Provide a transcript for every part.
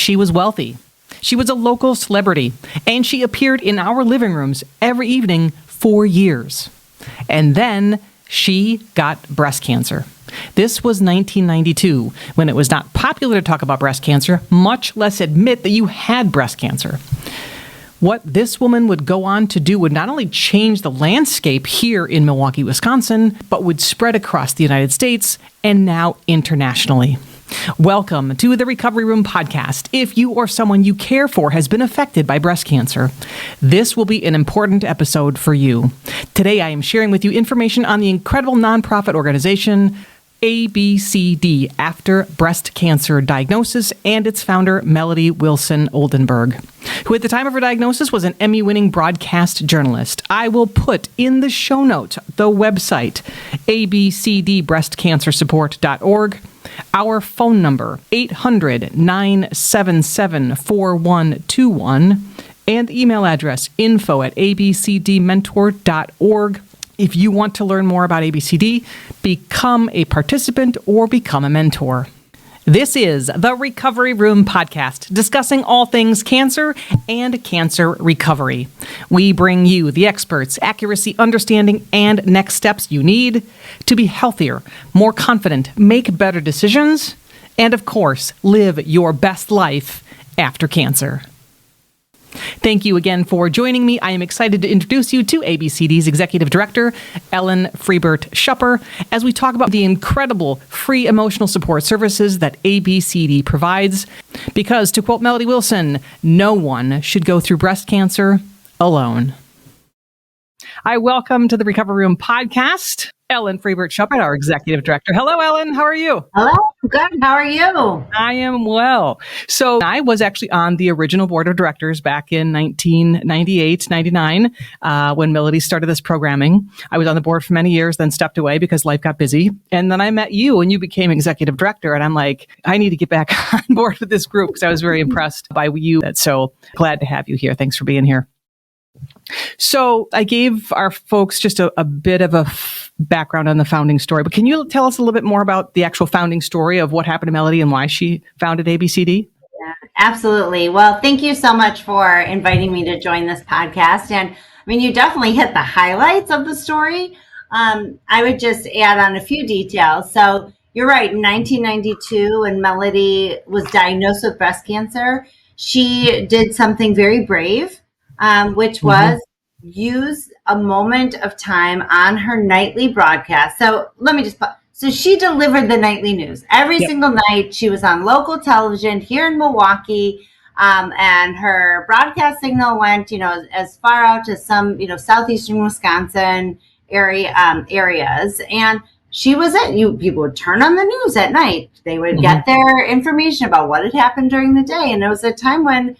She was wealthy. She was a local celebrity, and she appeared in our living rooms every evening for years. And then she got breast cancer. This was 1992, when it was not popular to talk about breast cancer, much less admit that you had breast cancer. What this woman would go on to do would not only change the landscape here in Milwaukee, Wisconsin, but would spread across the United States and now internationally. Welcome to the Recovery Room podcast. If you or someone you care for has been affected by breast cancer, this will be an important episode for you. Today, I am sharing with you information on the incredible nonprofit organization ABCD, After Breast Cancer Diagnosis, and its founder, Melody Wilson Oldenburg, who at the time of her diagnosis was an Emmy-winning broadcast journalist. I will put in the show notes the website, abcdbreastcancersupport.org, our phone number, 800-977-4121, and email address, info@abcdmentor.org. If you want to learn more about ABCD, become a participant or become a mentor. This is the Recovery Room podcast, discussing all things cancer and cancer recovery. We bring you the experts, accuracy, understanding, and next steps you need to be healthier, more confident, make better decisions, and of course, live your best life after cancer. Thank you again for joining me. I am excited to introduce you to ABCD's Executive Director, Ellen Freibert-Schupper, as we talk about the incredible free emotional support services that ABCD provides. Because, to quote Melody Wilson, no one should go through breast cancer alone. I welcome to the Recovery Room podcast, Ellen Freibert-Schupper, our Executive Director. Hello, Ellen. How are you? Hello. Good. How are you? I am well. So I was actually on the original board of directors back in 1998, 99, when Melody started this programming. I was on the board for many years, then stepped away because life got busy. And then I met you and you became executive director. And I'm like, I need to get back on board with this group because I was very impressed by you. So glad to have you here. Thanks for being here. So I gave our folks just a bit of a background on the founding story, but can you tell us a little bit more about the actual founding story of what happened to Melody and why she founded ABCD? Yeah, absolutely. Well, thank you so much for inviting me to join this podcast. And I mean, you definitely hit the highlights of the story. I would just add on a few details. So you're right. In 1992, when Melody was diagnosed with breast cancer, she did something very brave. Which was use a moment of time on her nightly broadcast. So so she delivered the nightly news every single night. She was on local television here in Milwaukee, and her broadcast signal went, as far out as some, southeastern Wisconsin areas. And she was it. People would turn on the news at night. They would get their information about what had happened during the day. And it was a time when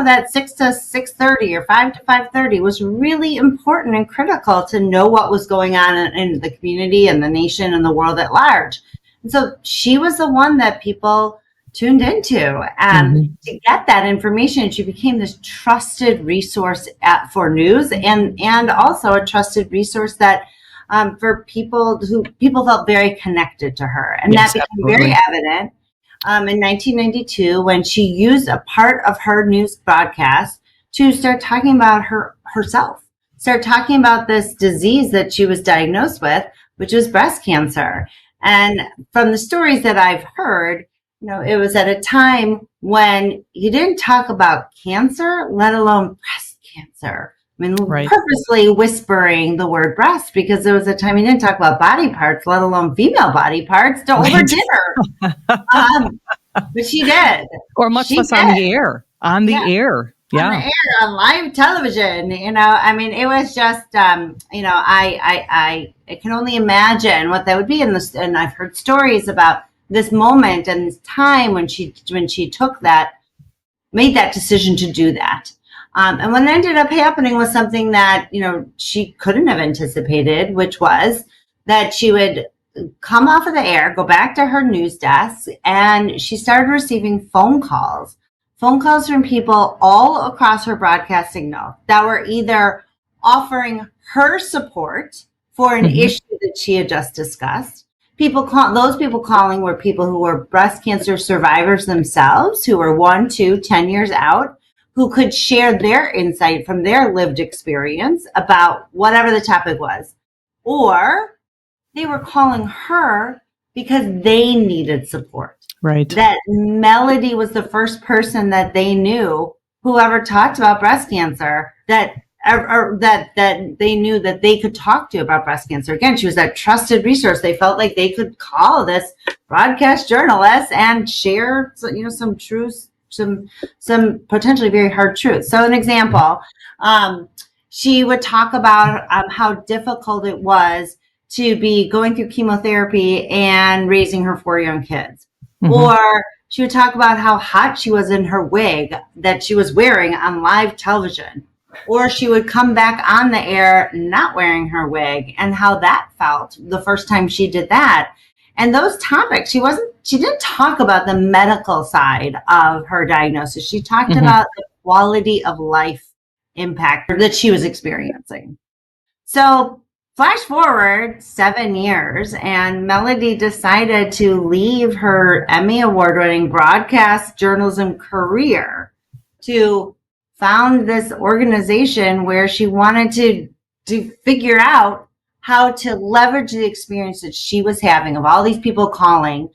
that 6 to 6:30 or 5 to 5:30 was really important and critical to know what was going on in the community and the nation and the world at large. And so she was the one that people tuned into to get that information. She became this trusted resource for news and also a trusted resource that for people felt very connected to her. And that became very evident. In 1992, when she used a part of her news broadcast to start talking about herself, start talking about this disease that she was diagnosed with, which was breast cancer. And from the stories that I've heard, it was at a time when you didn't talk about cancer, let alone breast cancer. I mean, purposely whispering the word breast because there was a time you didn't talk about body parts, let alone female body parts, over dinner. But she did. Or much less on the air. On the air. Yeah. On the air, on live television. I mean, it was just, I can only imagine what that would be. And I've heard stories about this moment and this time when she made that decision to do that. And what ended up happening was something that, she couldn't have anticipated, which was that she would come off of the air, go back to her news desk, and she started receiving phone calls from people all across her broadcast signal that were either offering her support for an issue that she had just discussed, those people calling were people who were breast cancer survivors themselves, who were 1, 2, 10 years out, who could share their insight from their lived experience about whatever the topic was. Or they were calling her because they needed support. Right. That Melody was the first person that they knew who ever talked about breast cancer, that they knew that they could talk to about breast cancer. Again, she was that trusted resource. They felt like they could call this broadcast journalist and share, some truths, some potentially very hard truths. So an example, she would talk about how difficult it was to be going through chemotherapy and raising her 4 young kids. Mm-hmm. Or she would talk about how hot she was in her wig that she was wearing on live television. Or she would come back on the air not wearing her wig and how that felt the first time she did that. And those topics, she didn't talk about the medical side of her diagnosis. She talked mm-hmm. about the quality of life impact that she was experiencing. So flash forward 7 years, and Melody decided to leave her Emmy Award-winning broadcast journalism career to found this organization where she wanted to figure out how to leverage the experience that she was having of all these people calling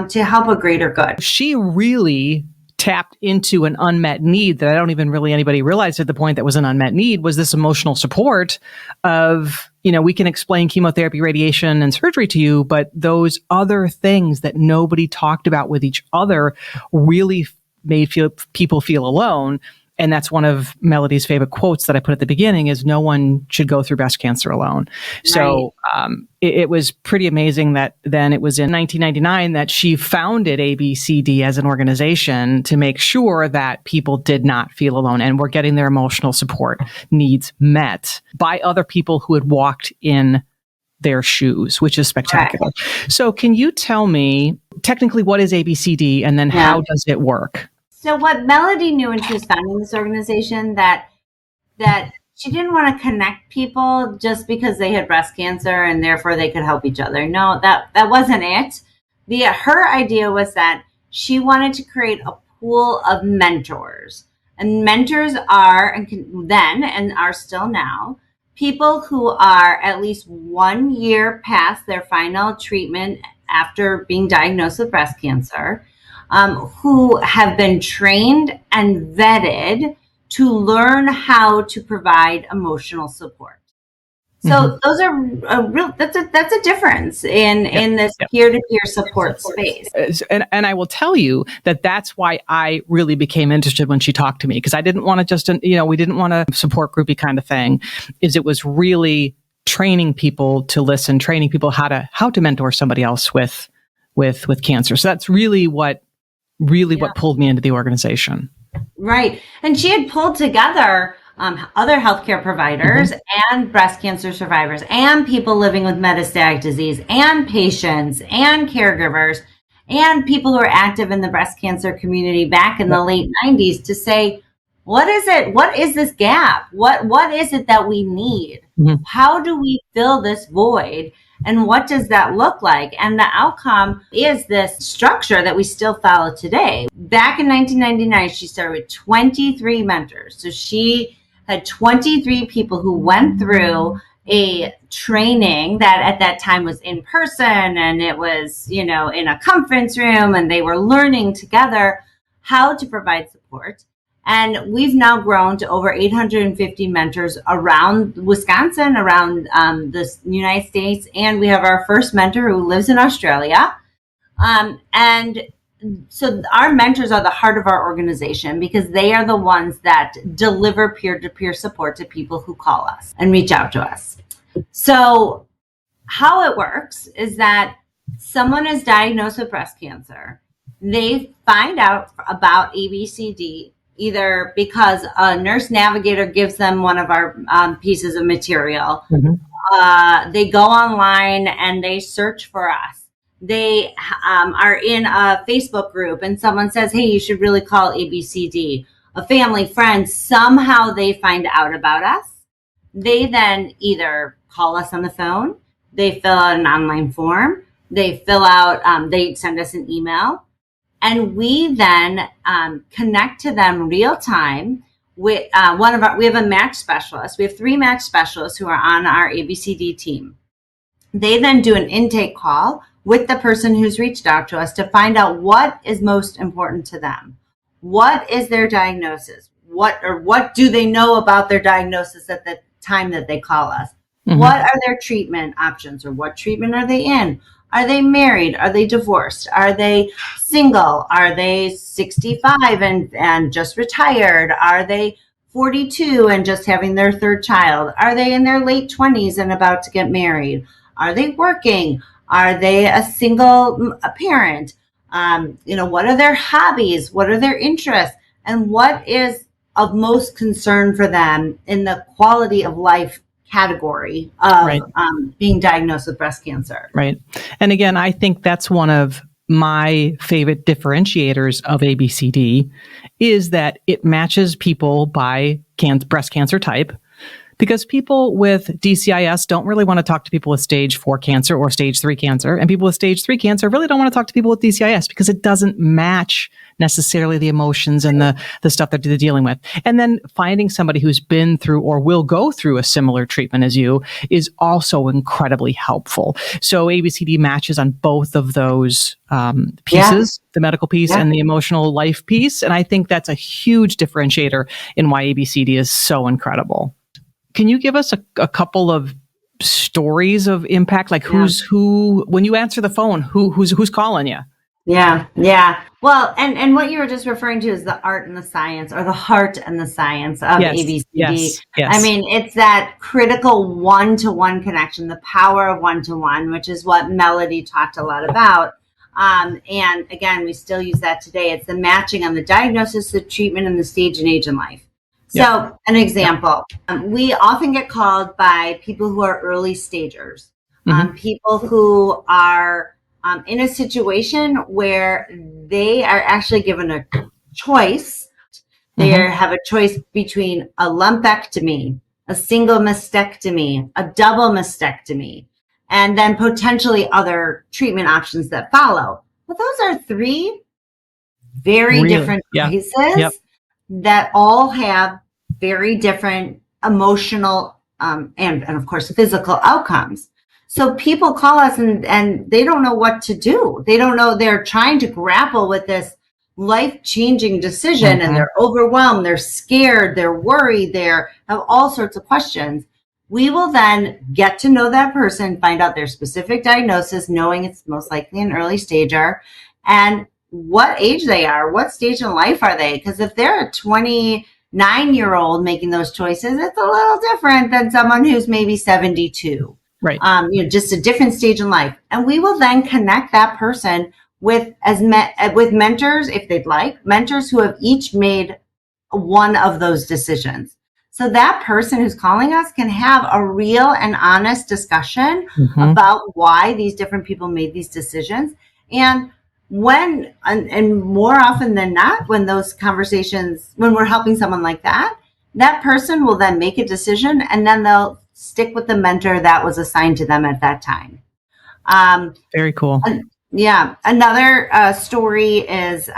to help a greater good. She really tapped into an unmet need that I don't even really anybody realized at the point that was an unmet need, was this emotional support of, we can explain chemotherapy, radiation, and surgery to you, but those other things that nobody talked about with each other really made people feel alone. And that's one of Melody's favorite quotes that I put at the beginning is, no one should go through breast cancer alone. Right. So it was pretty amazing that then it was in 1999 that she founded ABCD as an organization to make sure that people did not feel alone and were getting their emotional support needs met by other people who had walked in their shoes, which is spectacular. Right. So can you tell me technically what is ABCD and then how does it work? So what Melody knew when she was founding this organization, that she didn't want to connect people just because they had breast cancer and therefore they could help each other. No, that wasn't it. Her idea was that she wanted to create a pool of mentors. And mentors are, and are still now, people who are at least 1 year past their final treatment after being diagnosed with breast cancer, who have been trained and vetted to learn how to provide emotional support. So mm-hmm. those are that's a difference in this peer-to-peer support space. And I will tell you that that's why I really became interested when she talked to me, because I didn't want to just, we didn't want a support groupie kind of thing. It was really training people to listen, training people how to mentor somebody else with cancer. So that's really what pulled me into the organization. Right. And she had pulled together other healthcare providers mm-hmm. and breast cancer survivors and people living with metastatic disease and patients and caregivers and people who are active in the breast cancer community back in the late 90s to say, what is it? What is this gap? What is it that we need? Mm-hmm. How do we fill this void? And what does that look like? And the outcome is this structure that we still follow today. Back in 1999, she started with 23 mentors. So she had 23 people who went through a training that at that time was in person, and it was, in a conference room, and they were learning together how to provide support. And we've now grown to over 850 mentors around Wisconsin, around the United States. And we have our first mentor who lives in Australia. And so our mentors are the heart of our organization because they are the ones that deliver peer-to-peer support to people who call us and reach out to us. So how it works is that someone is diagnosed with breast cancer. They find out about ABCD either because a nurse navigator gives them one of our pieces of material. Mm-hmm. They go online and they search for us. They are in a Facebook group and someone says, hey, you should really call ABCD. A family, friend, somehow they find out about us. They then either call us on the phone, they fill out an online form, They fill out, they send us an email, and we then connect to them real time with we have a match specialist. We have 3 match specialists who are on our ABCD team. They then do an intake call with the person who's reached out to us to find out what is most important to them. What is their diagnosis? What do they know about their diagnosis at the time that they call us? Mm-hmm. What are their treatment options, or what treatment are they in? Are they married? Are they divorced? Are they single? Are they 65 and just retired? Are they 42 and just having their 3rd child? Are they in their late 20s and about to get married? Are they working? Are they a single parent? What are their hobbies? What are their interests? And what is of most concern for them in the quality of life category of right. Being diagnosed with breast cancer? Right. And again, I think that's one of my favorite differentiators of ABCD is that it matches people by breast cancer type. Because people with DCIS don't really want to talk to people with stage 4 cancer or stage 3 cancer. And people with stage 3 cancer really don't want to talk to people with DCIS because it doesn't match necessarily the emotions and the stuff that they're dealing with. And then finding somebody who's been through or will go through a similar treatment as you is also incredibly helpful. So ABCD matches on both of those pieces, the medical piece and the emotional life piece. And I think that's a huge differentiator in why ABCD is so incredible. Can you give us a couple of stories of impact? Like who's who, when you answer the phone, who's calling you? Yeah. Well, and what you were just referring to is the art and the science, or the heart and the science of ABCD. Yes. I mean, it's that critical one-to-one connection, the power of one-to-one, which is what Melody talked a lot about. And again, we still use that today. It's the matching on the diagnosis, the treatment, and the stage and age in life. So an example, we often get called by people who are early stagers, people who are in a situation where they are actually given a choice. They have a choice between a lumpectomy, a single mastectomy, a double mastectomy, and then potentially other treatment options that follow. But those are 3 very different cases that all have very different emotional and of course physical outcomes. So people call us and they don't know what to do. They don't know. They're trying to grapple with this life-changing decision and they're overwhelmed, they're scared, they're worried, they have all sorts of questions. We will then get to know that person, find out their specific diagnosis, knowing it's most likely an early stager, and what age they are, what stage in life are they? Because if they're a 29-year-old making those choices, it's a little different than someone who's maybe 72. Right. Just a different stage in life. And we will then connect that person with with mentors, if they'd like, mentors who have each made one of those decisions. So that person who's calling us can have a real and honest discussion about why these different people made these decisions. And and more often than not, when those conversations, when we're helping someone like that, that person will then make a decision and then they'll stick with the mentor that was assigned to them at that time. Very cool. Another story is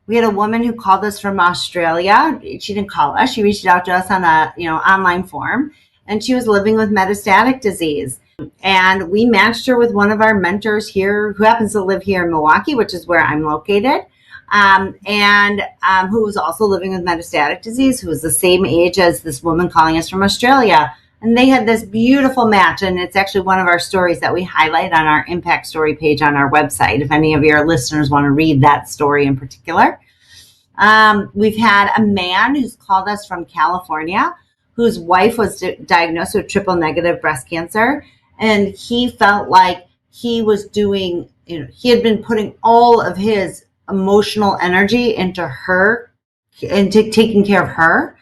we had a woman who called us from Australia. She didn't call us. She reached out to us on a online form, and she was living with metastatic disease. And we matched her with one of our mentors here, who happens to live here in Milwaukee, which is where I'm located, and who was also living with metastatic disease, who was the same age as this woman calling us from Australia. And they had this beautiful match, and it's actually one of our stories that we highlight on our impact story page on our website, if any of your listeners want to read that story in particular. We've had a man who's called us from California, whose wife was diagnosed with triple negative breast cancer. And he felt like he was doing, he had been putting all of his emotional energy into her, into taking care of her.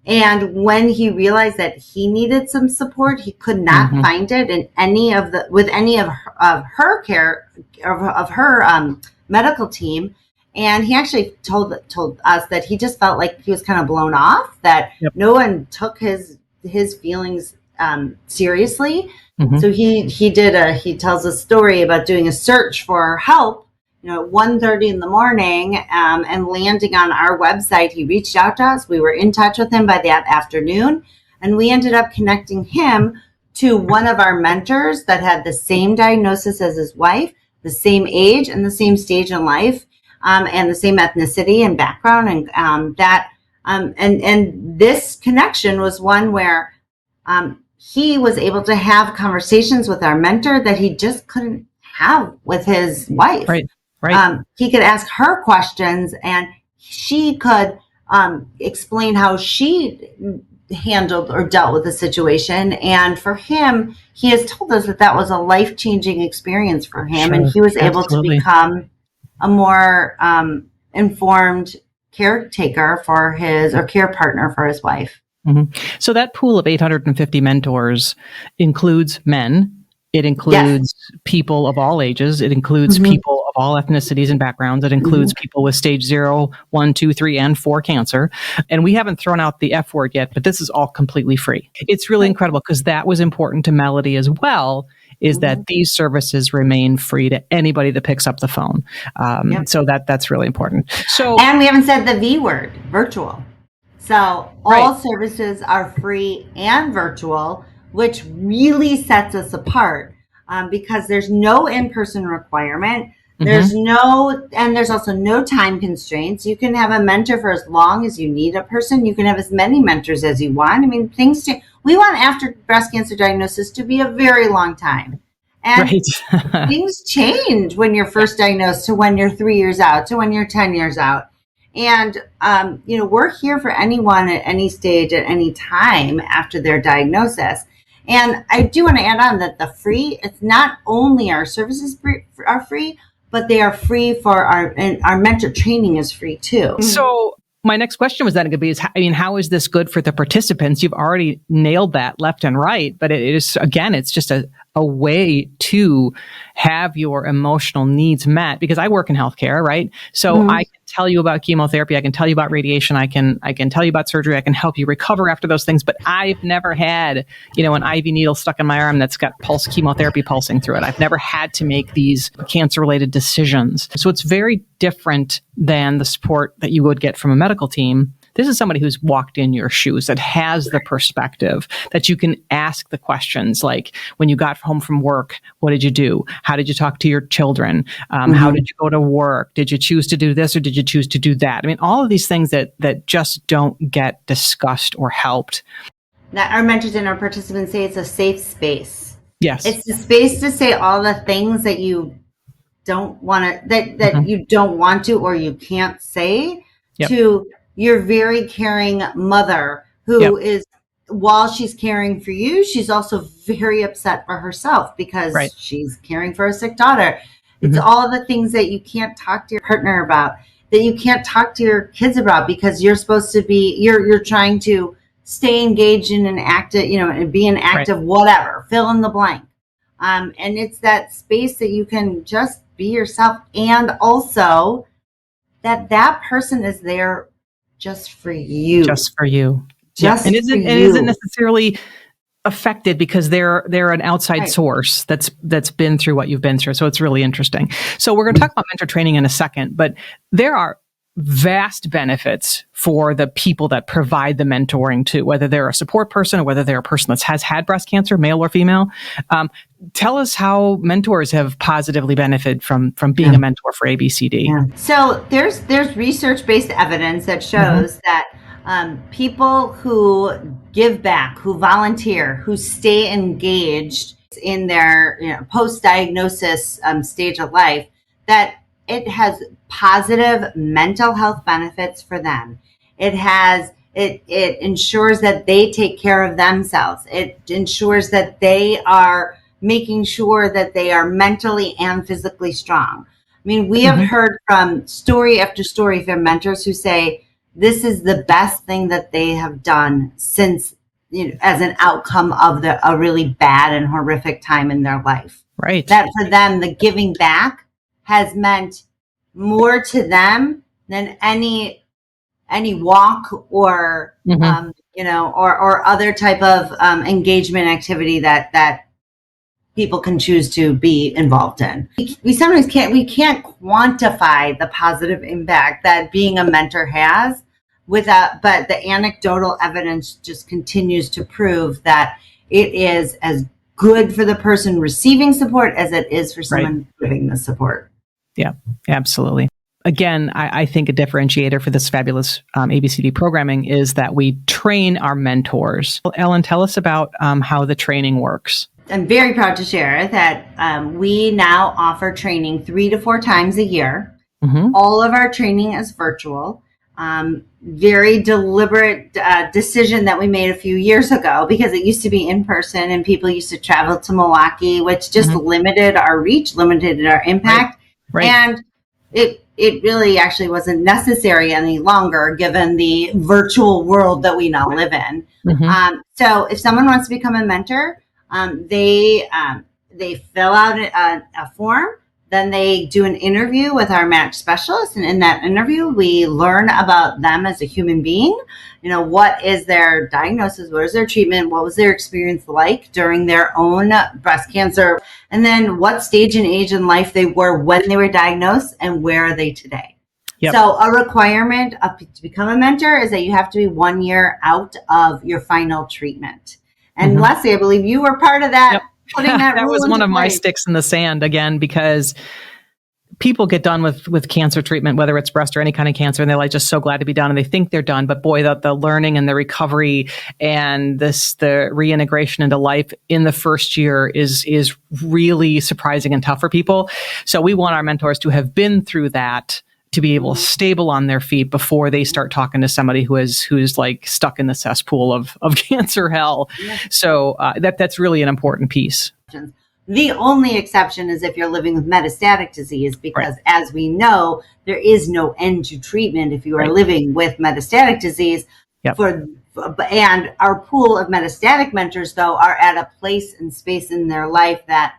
And when he realized that he needed some support, he could not find it in any of her care, of her medical team. And he actually told us that he just felt like he was kind of blown off, that no one took his feelings seriously. Mhm. So he tells a story about doing a search for help, at 1:30 in the morning, and landing on our website. He reached out to us. We were in touch with him by that afternoon, and we ended up connecting him to one of our mentors that had the same diagnosis as his wife, the same age and the same stage in life, and the same ethnicity and background, and this connection was one where he was able to have conversations with our mentor that he just couldn't have with his wife. Right. Right. He could ask her questions, and she could explain how she handled or dealt with the situation. And for him, he has told us that was a life-changing experience for him, and Sure. he was able to Absolutely. become a more informed caretaker for care partner for his wife. Mhm. So that pool of 850 mentors includes men. It Yes. includes people of all ages. It includes people of all ethnicities and backgrounds. It includes people with stage 0, 1, 2, 3, and 4 cancer. And we haven't thrown out the F word yet, but this is all completely free. It's really incredible because that was important to Melody as well, is that these services remain free to anybody that picks up the phone. So that's really important. So, And we haven't said the V word, virtual. So all services are free and virtual, which really sets us apart because there's no in-person requirement. There's there's also no time constraints. You can have a mentor for as long as you need a person. You can have as many mentors as you want. I mean, we want after breast cancer diagnosis to be a very long time. And things change when you're first diagnosed to when you're 3 years out to when you're 10 years out. And, we're here for anyone at any stage at any time after their diagnosis. And I do want to add on that it's not only our services are free, but they are free and our mentor training is free too. So my next question was then going to be, how is this good for the participants? You've already nailed that left and right, but it is, again, it's just a way to have your emotional needs met, because I work in healthcare, right? So I can tell you about chemotherapy. I can tell you about radiation. I can tell you about surgery. I can help you recover after those things, but I've never had, an IV needle stuck in my arm that's got chemotherapy pulsing through it. I've never had to make these cancer related decisions. So it's very different than the support that you would get from a medical team. This is somebody who's walked in your shoes, that has the perspective, that you can ask the questions like, when you got home from work, what did you do? How did you talk to your children? How did you go to work? Did you choose to do this or did you choose to do that? I mean, all of these things that just don't get discussed or helped. That our mentors and our participants say it's a safe space. Yes. It's the space to say all the things that you don't want to, that you don't want to or you can't say to your very caring mother who is, while she's caring for you, she's also very upset for herself because she's caring for a sick daughter. It's all the things that you can't talk to your partner about, that you can't talk to your kids about because you're supposed to be, you're trying to stay engaged in an active, and be an active whatever, fill in the blank. And it's that space that you can just be yourself, and also that person is there just for you. Just for you. Just and for you. It isn't necessarily affected because they're an outside source that's been through what you've been through. So it's really interesting. So we're going to talk about mentor training in a second, but there are vast benefits for the people that provide the mentoring too, whether they're a support person or whether they're a person that has had breast cancer, male or female. Tell us how mentors have positively benefited from being a mentor for ABCD. Yeah. So there's research-based evidence that shows that people who give back, who volunteer, who stay engaged in their post-diagnosis stage of life, that it has positive mental health benefits for them. It ensures that they take care of themselves. It ensures that they are making sure that they are mentally and physically strong. I mean, we have heard from story after story from mentors who say this is the best thing that they have done since, as an outcome of a really bad and horrific time in their life. Right. That for them, the giving back has meant more to them than any walk or or other type of engagement activity that people can choose to be involved in. We sometimes can't quantify the positive impact that being a mentor has but the anecdotal evidence just continues to prove that it is as good for the person receiving support as it is for someone giving the support. Yeah, absolutely. Again, I think a differentiator for this fabulous ABCD programming is that we train our mentors. Ellen, tell us about how the training works. I'm very proud to share that we now offer training 3 to 4 times a year. Mm-hmm. All of our training is virtual. Very deliberate decision that we made a few years ago, because it used to be in person and people used to travel to Milwaukee, which just limited our reach, limited our impact. Right. And it really actually wasn't necessary any longer given the virtual world that we now live in. Mm-hmm. So if someone wants to become a mentor, they fill out a form. Then they do an interview with our match specialist. And in that interview, we learn about them as a human being. What is their diagnosis? What is their treatment? What was their experience like during their own breast cancer? And then what stage and age in life they were when they were diagnosed, and where are they today? Yep. So a requirement to become a mentor is that you have to be 1 year out of your final treatment. And Leslie, I believe you were part of that. Yep. That was one of my sticks in the sand, again, because people get done with cancer treatment, whether it's breast or any kind of cancer, and they're like just so glad to be done, and they think they're done. But boy, the learning and the recovery and the reintegration into life in the first year is really surprising and tough for people. So we want our mentors to have been through that, to be able to stable on their feet before they start talking to somebody who's like stuck in the cesspool of cancer hell. Yeah. So that's really an important piece. The only exception is if you're living with metastatic disease, because as we know, there is no end to treatment if you are living with metastatic disease. Yep. And our pool of metastatic mentors, though, are at a place and space in their life that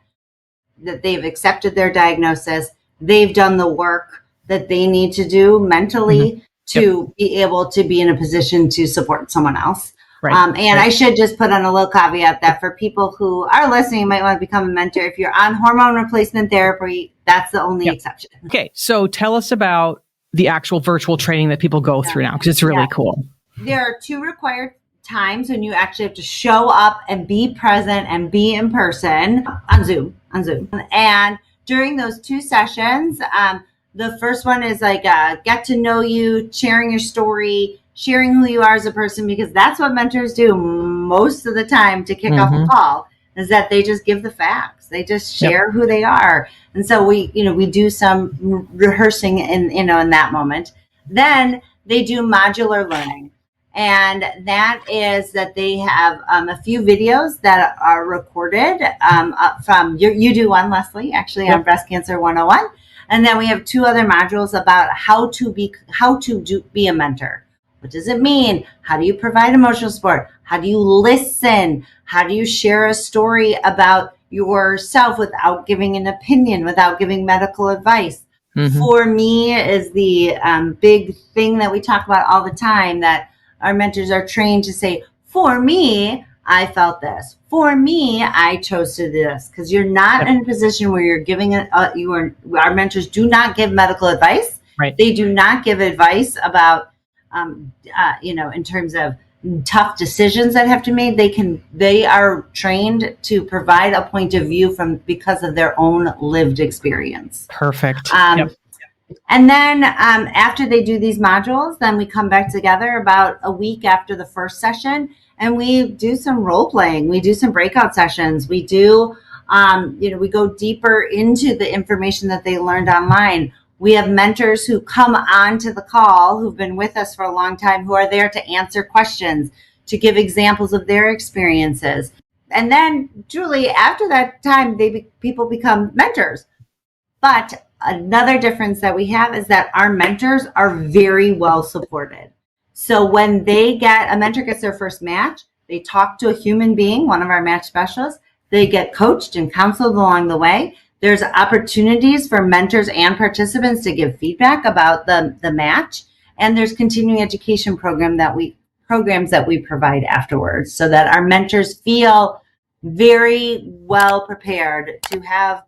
they've accepted their diagnosis, they've done the work that they need to do mentally to be able to be in a position to support someone else. I should just put on a little caveat that for people who are listening, might want to become a mentor. If you're on hormone replacement therapy, that's the only exception. Okay, so tell us about the actual virtual training that people go through now, because it's really cool. There are 2 required times when you actually have to show up and be present and be in person on Zoom. And during those 2 sessions, the first one is like get to know you, sharing your story, sharing who you are as a person, because that's what mentors do most of the time to kick off a call, is that they just give the facts. They just share who they are. And so we do some rehearsing in that moment. Then they do modular learning. And that is that they have a few videos that are recorded from, you do one, Leslie, actually on Breast Cancer 101. And then we have 2 other modules about how to be a mentor. What does it mean? How do you provide emotional support? How do you listen? How do you share a story about yourself without giving an opinion, without giving medical advice? For me is the big thing that we talk about all the time, that our mentors are trained to say, for me, I felt this. For me, I chose to do this. Because you're not in a position where you're giving our mentors do not give medical advice. Right. They do not give advice about, in terms of tough decisions that have to be made. They are trained to provide a point of view because of their own lived experience. Perfect. And then after they do these modules, then we come back together about a week after the first session, and we do some role playing. We do some breakout sessions. We do, we go deeper into the information that they learned online. We have mentors who come on to the call, who've been with us for a long time, who are there to answer questions, to give examples of their experiences. And then truly after that time, people become mentors. But another difference that we have is that our mentors are very well supported. So when a mentor gets their first match, they talk to a human being, one of our match specialists. They get coached and counseled along the way. There's opportunities for mentors and participants to give feedback about the match. And there's continuing education program that we programs that we provide afterwards so that our mentors feel very well prepared to have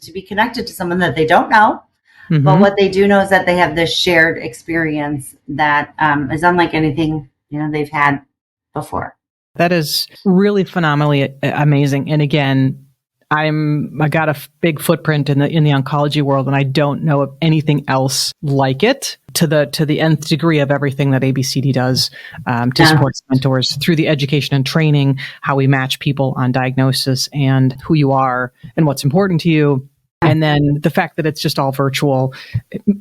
to be connected to someone that they don't know. But what they do know is that they have this shared experience that is unlike anything they've had before. That is really phenomenally amazing. And again, I got a big footprint in the oncology world, and I don't know of anything else like it to the nth degree of everything that ABCD does to support mentors through the education and training, how we match people on diagnosis and who you are and what's important to you. And then the fact that it's just all virtual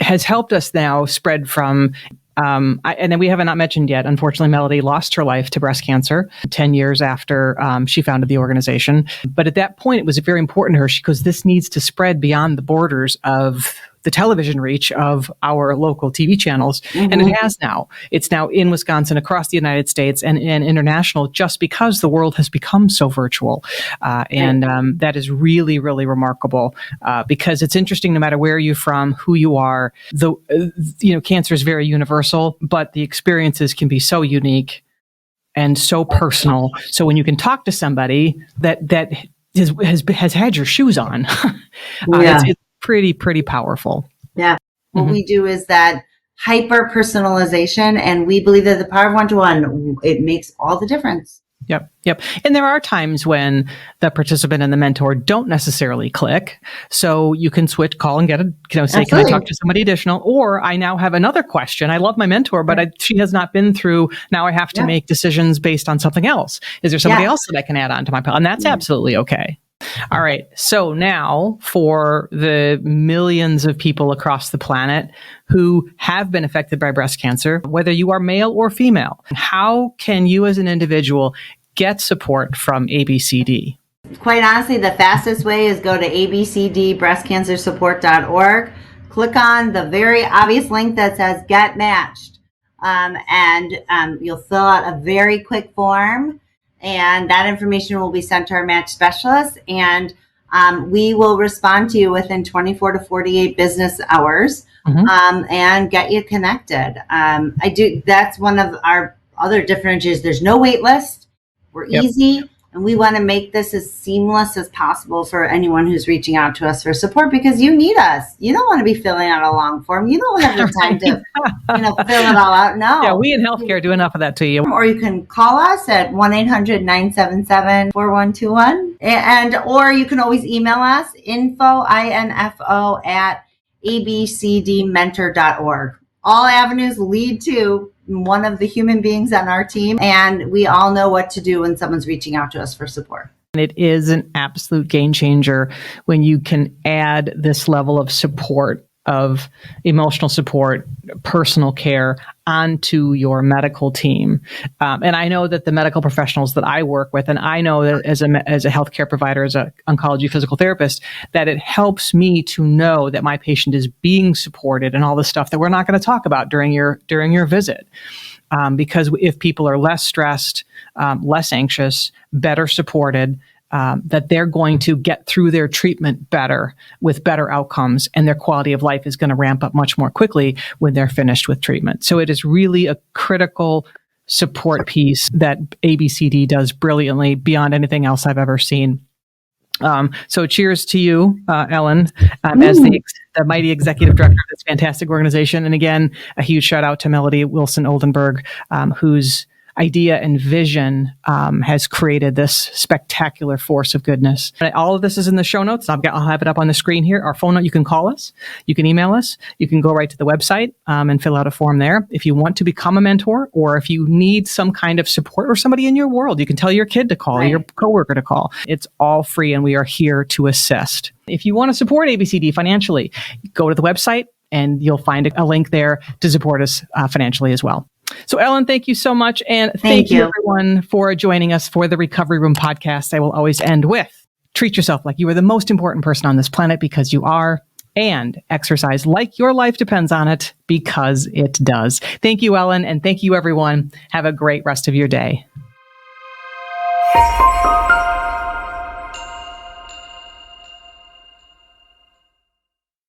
has helped us now spread from. And then we haven't not mentioned yet, unfortunately, Melody lost her life to breast cancer 10 years after she founded the organization. But at that point, it was very important to her because this needs to spread beyond the borders of the television reach of our local TV channels. And it has now. It's now in Wisconsin, across the United States, and international, just because the world has become so virtual. And that is really, really remarkable because it's interesting no matter where you're from, who you are. Cancer is very universal, but the experiences can be so unique and so personal. So when you can talk to somebody that has had your shoes on, it's pretty powerful. Yeah. What we do is that hyper personalization, and we believe that the power of one-to-one, it makes all the difference. Yep. And there are times when the participant and the mentor don't necessarily click. So you can switch, call and say, Absolutely. Can I talk to somebody additional? Or I now have another question. I love my mentor, but she has not been through, now I have to make decisions based on something else. Is there somebody else that I can add on to my pile? And that's absolutely okay. All right. So now for the millions of people across the planet who have been affected by breast cancer, whether you are male or female, how can you as an individual get support from ABCD? Quite honestly, the fastest way is go to abcdbreastcancersupport.org. Click on the very obvious link that says Get Matched. And you'll fill out a very quick form. And that information will be sent to our match specialist, and we will respond to you within 24 to 48 business hours and get you connected. That's one of our other differentiators. There's no wait list. We're easy, and we want to make this as seamless as possible for anyone who's reaching out to us for support, because you need us. You don't want to be filling out a long form. You don't have the time to fill it all out. No. Yeah, we in healthcare do enough of that to you. Or you can call us at 1-800-977-4121. Or you can always email us, info at abcdmentor.org. All avenues lead to one of the human beings on our team, and we all know what to do when someone's reaching out to us for support. It is an absolute game changer when you can add this level of support, of emotional support, personal care onto your medical team. And I know that the medical professionals that I work with, and I know that as a healthcare provider, as an oncology physical therapist, that it helps me to know that my patient is being supported and all the stuff that we're not going to talk about during your visit. Because if people are less stressed, less anxious, better supported, that they're going to get through their treatment better with better outcomes, and their quality of life is going to ramp up much more quickly when they're finished with treatment. So it is really a critical support piece that ABCD does brilliantly beyond anything else I've ever seen. So cheers to you, Ellen, as the mighty executive director of this fantastic organization. And again, a huge shout out to Melody Wilson-Oldenburg, whose idea and vision has created this spectacular force of goodness. All of this is in the show notes. I'll have it up on the screen here. Our phone number, you can call us, you can email us, you can go right to the website and fill out a form there. If you want to become a mentor, or if you need some kind of support, or somebody in your world, you can tell your kid to call, or your coworker to call. It's all free, and we are here to assist. If you want to support ABCD financially, go to the website and you'll find a link there to support us financially as well. So Ellen, thank you so much. And thank you everyone for joining us for the Recovery Room podcast. I will always end with, treat yourself like you are the most important person on this planet, because you are, and exercise like your life depends on it, because it does. Thank you, Ellen. And thank you, everyone. Have a great rest of your day.